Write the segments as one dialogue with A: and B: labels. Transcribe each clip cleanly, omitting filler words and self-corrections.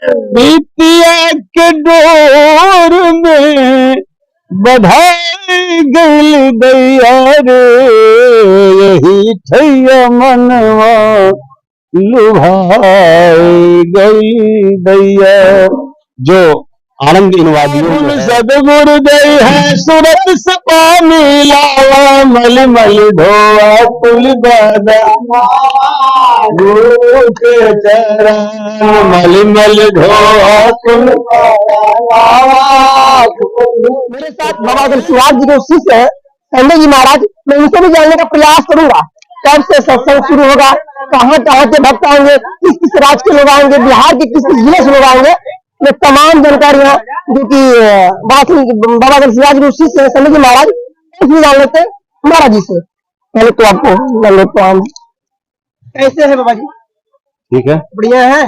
A: बीतिया के डोर में बधाई गई दैया रे, यही छैया मनवा लुभाई गई दैया। जो आनंद इन वादियों में सदगुरु दई है सूरत सपा मिलावा, मल मल ढोआ कुल दादा गुरु के चरण, मल मल ढोआ कुल।
B: मेरे साथ बाबा शिवाज जी के शिष्य है संजय जी महाराज। मैं इनसे भी जानने का प्रयास करूंगा कब से सत्संग शुरू होगा, कहाँ कहाँ के भक्त आएंगे, किस किस राज्य के लोग आएंगे, बिहार के किस किस जिले से लोग आएंगे। मैं तमाम जानकारियां जो कि बाबा शिवाज जी शिष्य है संजय जी महाराज इसमें जान लेते हैं महाराज जी से। पहले तो आपको जान लेते हैं कैसे है बाबा जी?
A: ठीक है,
B: बढ़िया है।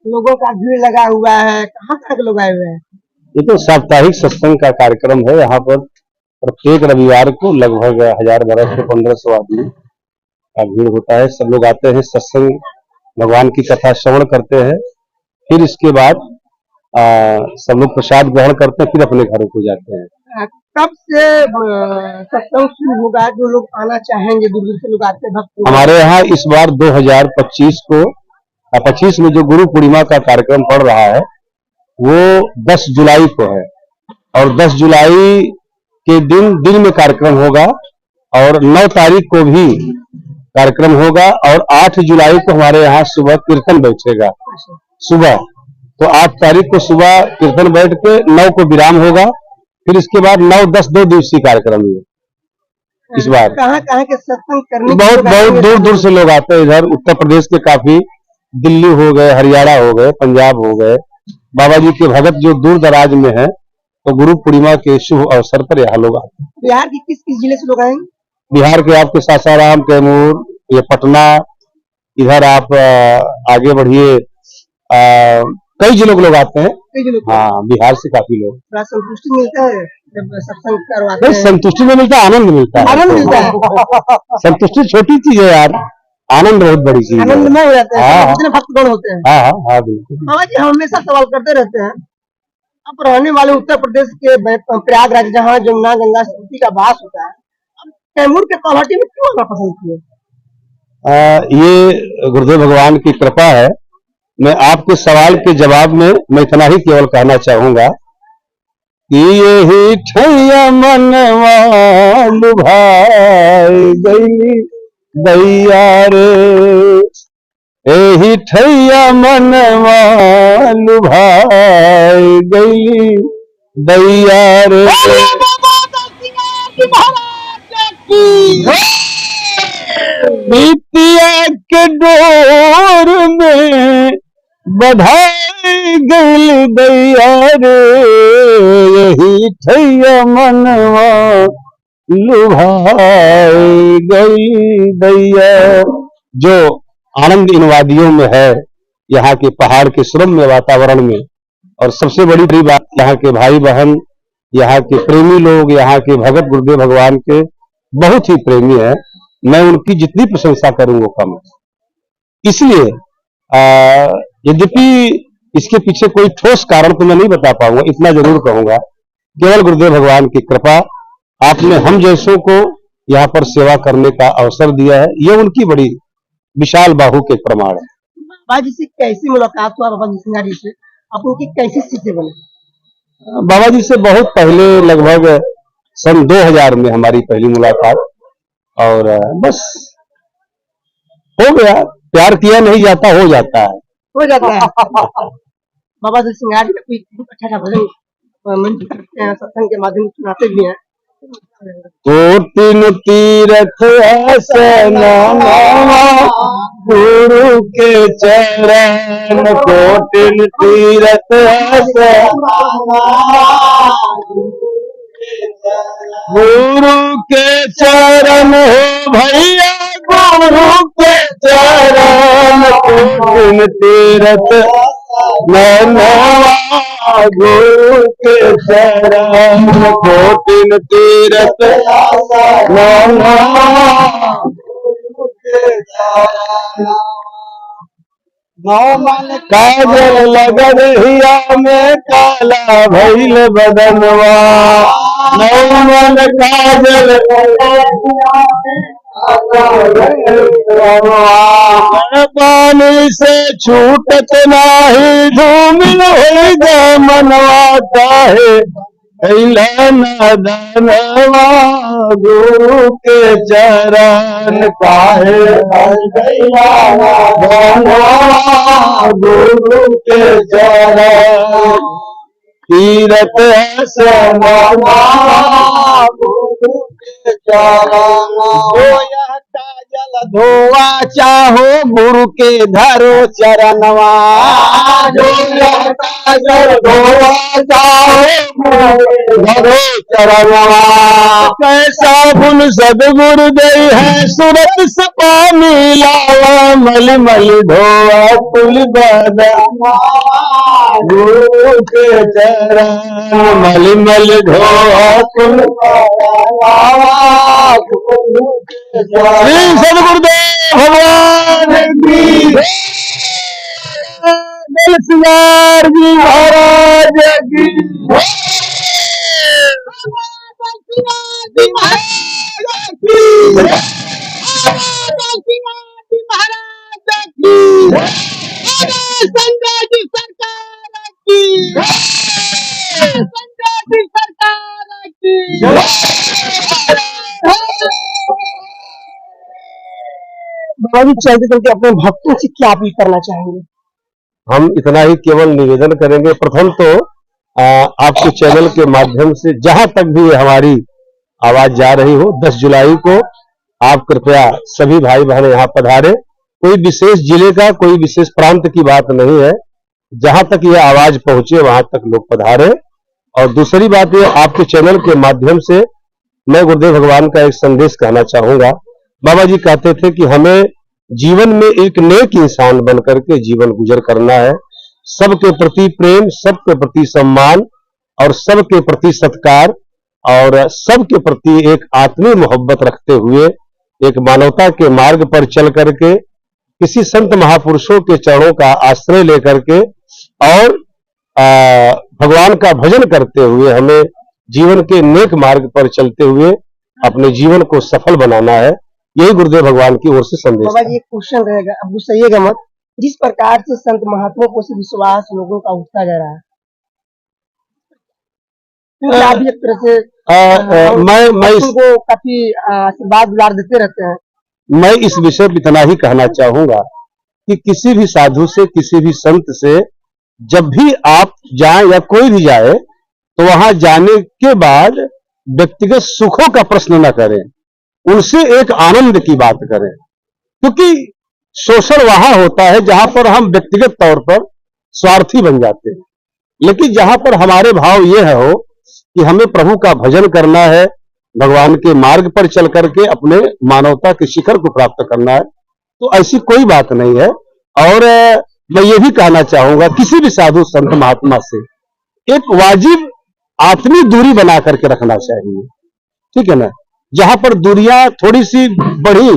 B: लोगों का भीड़ लगा हुआ है, कहाँ कहाँ के लोग आए हुए हैं?
A: ये तो साप्ताहिक सत्संग का कार्यक्रम है। यहाँ पर प्रत्येक रविवार को लगभग 1000 से 1500 आदमी का भीड़ होता है। सब लोग आते हैं, सत्संग भगवान की कथा श्रवण करते हैं, फिर इसके बाद सब लोग प्रसाद ग्रहण करते हैं, फिर अपने घरों को जाते हैं।
B: कब से सत्संग शुरू होगा? जो लोग आना चाहेंगे, दूर दूर से लोग आते हैं भक्त।
A: हमारे यहाँ इस बार 2025 को 25 में जो गुरु पूर्णिमा का कार्यक्रम पड़ रहा है वो 10 जुलाई को है, और 10 जुलाई के दिन में कार्यक्रम होगा, और 9 तारीख को भी कार्यक्रम होगा, और 8 जुलाई को हमारे यहाँ सुबह कीर्तन बैठेगा सुबह। तो 8 तारीख को सुबह कीर्तन बैठ के 9 को विराम होगा, फिर इसके बाद 9-10 2 दिवसीय कार्यक्रम है इस बार।
B: कहाँ के सत्संग करने
A: बहुत दूर दूर से लोग आते हैं। इधर उत्तर प्रदेश के काफी, दिल्ली हो गए, हरियाणा हो गए, पंजाब हो गए। बाबा जी के भगत जो दूर दराज में है, तो गुरु पूर्णिमा के शुभ अवसर पर यहाँ लोग आते हैं।
B: बिहार के किस किस जिले से लोग आएंगे?
A: बिहार के आपके सासाराम, कैमूर, ये पटना, इधर आप आगे बढ़िए, कई जिलों के लोग आते हैं। हाँ, बिहार से काफी लोग।
B: संतुष्टि मिलता है जब सत्संग करवाते हैं?
A: संतुष्टि में मिलता है, आनंद मिलता है।
B: आनंद मिलता है।
A: संतुष्टि छोटी चीज है यार, आनंद बहुत बड़ी चीज है।
B: आनंदमय हो जाते हैं।
A: हाँ,
B: कितने भक्तगण होते हैं।
A: हाँ हाँ बिल्कुल।
B: बाबा जी हमेशा सवाल करते रहते हैं, आप रहने वाले उत्तर प्रदेश के प्रयागराज, जहाँ जमुना गंगा सरस्वती का वास होता है, कैमूर के तलहटी में क्यों आना पसंद किए?
A: ये गुरुदेव भगवान की कृपा है। मैं आपके सवाल के जवाब में मैं इतना ही केवल कहना चाहूंगा कि यही ठैया मनवा लुभाई गई दैया रे, यही ठैया मनवा लुभाई गई दैया रे। बीतिया के डोर में बधाई गई दैया रे, यही छैया मनवा लुभाई गई दैया। जो आनंद इन वादियों में है, यहाँ के पहाड़ के सुरम्य वातावरण में, और सबसे बड़ी बात यहाँ के भाई बहन, यहाँ के प्रेमी लोग, यहाँ के भगत गुरुदेव भगवान के बहुत ही प्रेमी है। मैं उनकी जितनी प्रशंसा करूं वो कम है। इसलिए यद्यपि इसके पीछे कोई ठोस कारण तो मैं नहीं बता पाऊंगा, इतना जरूर कहूंगा केवल गुरुदेव भगवान की कृपा, आपने हम जैसों को यहाँ पर सेवा करने का अवसर दिया है, ये उनकी बड़ी विशाल बाहु के प्रमाण है।
B: बाबा जी से कैसी मुलाकात हुआ? बाबा नरसिंह जी से आप उनकी कैसी शिष्य बने?
A: बाबा जी से बहुत पहले, लगभग सन 2000 में हमारी पहली मुलाकात, और बस हो गया। प्यार किया नहीं जाता, हो जाता है।
B: हो जाता है। बाबा नरसिंह जी का कोई अच्छा भजन मंच करते हैं, सत्संग के माध्यम से सुनाते भी हैं।
A: कोटिन तीरथ आसनमा गुरु के चरण, कोटिन तीरथ आसनमा गुरु के चरण हो भैया, गुरु के चरण, कोटिन तीरथ नैनवा गुरु के चरण, कोटिन तीरथ नैनवा गुरु के चरण। काजल लगन हिया में काला भइल बदनवा, नौमन काजल पानी से छूटत नाही धूमिल हो गए मनवा, काहे नदनवा गुरु के चरण, काहे गुरु के चरण, तीरथ समाना गुरु के चरण। काजल धोआ चाहो गुरु के धरो चरणवा, काजल धोआ चाहो धरो चरणवा, कैसा गुण सदगुरु दे है सूरत सपा मिलावा, मल मल धोआ कुल बदनवा गुरु के चरण, मल मल धोआ कुल श्री सदगुरुदेव भगवान की दिलसियार जी महाराज की
B: संजय जी सरकार की, संजय जी सरकार की। बाबा जी चलते चलते अपने भक्तों से क्या अपील करना चाहेंगे?
A: हम इतना ही केवल निवेदन करेंगे। प्रथम तो आपके चैनल के माध्यम से जहां तक भी हमारी आवाज जा रही हो, 10 जुलाई को आप कृपया सभी भाई बहन यहाँ पधारे। कोई विशेष जिले का, कोई विशेष प्रांत की बात नहीं है, जहां तक यह आवाज पहुंचे वहां तक लोग पधारे। और दूसरी बात ये, आपके चैनल के माध्यम से मैं गुरुदेव भगवान का एक संदेश कहना चाहूंगा। बाबा जी कहते थे कि हमें जीवन में एक नेक इंसान बनकर के जीवन गुजर करना है, सबके प्रति प्रेम, सबके प्रति सम्मान और सबके प्रति सत्कार और सबके प्रति एक आत्मीय मोहब्बत रखते हुए एक मानवता के मार्ग पर चल करके किसी संत महापुरुषों के चरणों का आश्रय लेकर के और भगवान का भजन करते हुए हमें जीवन के नेक मार्ग पर चलते हुए अपने जीवन को सफल बनाना है। यही गुरुदेव भगवान की ओर से संदेश।
B: बाबा जी एक क्वेश्चन रहेगा, अब गुस्साइएगा मत। जिस प्रकार से संत महात्माओं को से विश्वास लोगों का उठता जा रहा है, आप भी एक तरह से
A: मैं
B: इसको काफी आशीर्वाद दुलार देते रहते हैं।
A: मैं इस विषय पर इतना ही कहना चाहूंगा कि किसी भी साधु से, किसी भी संत से जब भी आप जाएं या कोई भी जाए तो वहां जाने के बाद व्यक्तिगत सुखों का प्रश्न न करें, उनसे एक आनंद की बात करें। क्योंकि शोषण वहां होता है जहां पर हम व्यक्तिगत तौर पर स्वार्थी बन जाते हैं, लेकिन जहां पर हमारे भाव ये है हो कि हमें प्रभु का भजन करना है, भगवान के मार्ग पर चल करके अपने मानवता के शिखर को प्राप्त करना है, तो ऐसी कोई बात नहीं है। और मैं ये भी कहना चाहूंगा किसी भी साधु संत महात्मा से एक वाजिब आत्मीय दूरी बना करके रखना चाहिए, ठीक है ना। जहां पर दूरियां थोड़ी सी बढ़ी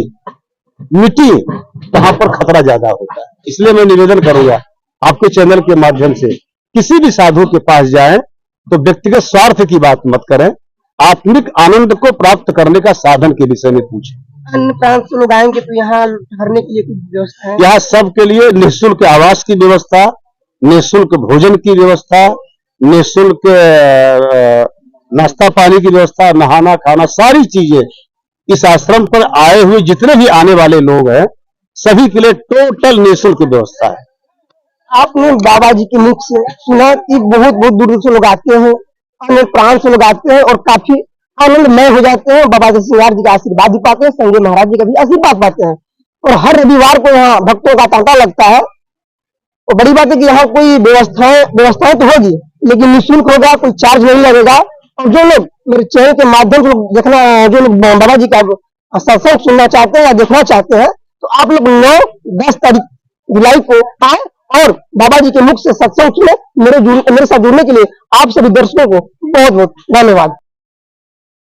A: मिटी वहां पर खतरा ज्यादा होता है। इसलिए मैं निवेदन करूंगा आपके चैनल के माध्यम से, किसी भी साधु के पास जाएं तो व्यक्तिगत स्वार्थ की बात मत करें, आत्मिक आनंद को प्राप्त करने का साधन के विषय में पूछें।
B: अन्य प्रांत से लोग आएंगे तो यहाँ ठहरने के लिए कुछ व्यवस्था है?
A: यहाँ सबके लिए निःशुल्क आवास की व्यवस्था, निःशुल्क भोजन की व्यवस्था, निःशुल्क नाश्ता पानी की व्यवस्था, नहाना खाना, सारी चीजें इस आश्रम पर आए हुए जितने भी आने वाले लोग हैं सभी के लिए टोटल निःशुल्क व्यवस्था है।
B: आपने बाबा जी के मुख से सुना कि बहुत बहुत दूर दूर से लोग आते हैं, अन्य प्रांत से लोग आते हैं और काफी आनंदमय हो जाते हैं, बाबा जयसिंह जी का आशीर्वाद भी पाते हैं, संजय महाराज जी का भी आशीर्वाद पाते हैं। और हर रविवार को यहाँ भक्तों का तांता लगता है। और बड़ी बात है कि यहाँ कोई व्यवस्थाएं तो होगी लेकिन निःशुल्क होगा, कोई चार्ज नहीं लगेगा। और जो लोग मेरे चैनल के माध्यम से देखना, जो लोग बाबा जी का सत्संग सुनना चाहते हैं या देखना चाहते हैं, तो आप लोग 9-10 तारीख जुलाई को आए और बाबा जी के मुख से सत्संग सुने। मेरे साथ जुड़ने के लिए आप सभी दर्शकों को बहुत बहुत धन्यवाद।